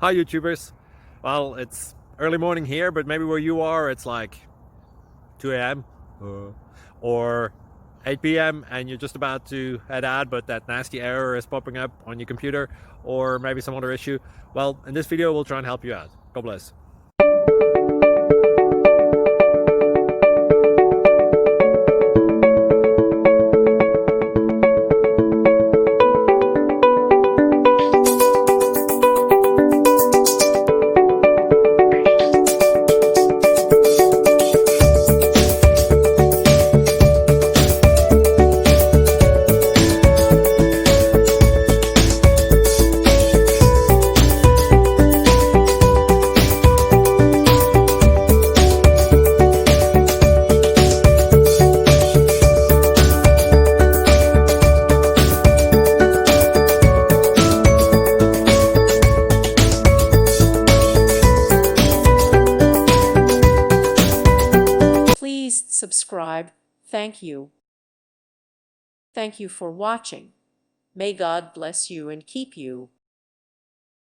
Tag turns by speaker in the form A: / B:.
A: Hi YouTubers. Well, it's early morning here, but maybe where you are it's like 2 a.m. or 8 p.m. and you're just about to head out, but that nasty error is popping up on your computer, or maybe some other issue. Well, in this video we'll try and help you out. God bless.
B: Please subscribe. Thank you. Thank you for watching. May God bless you and keep you.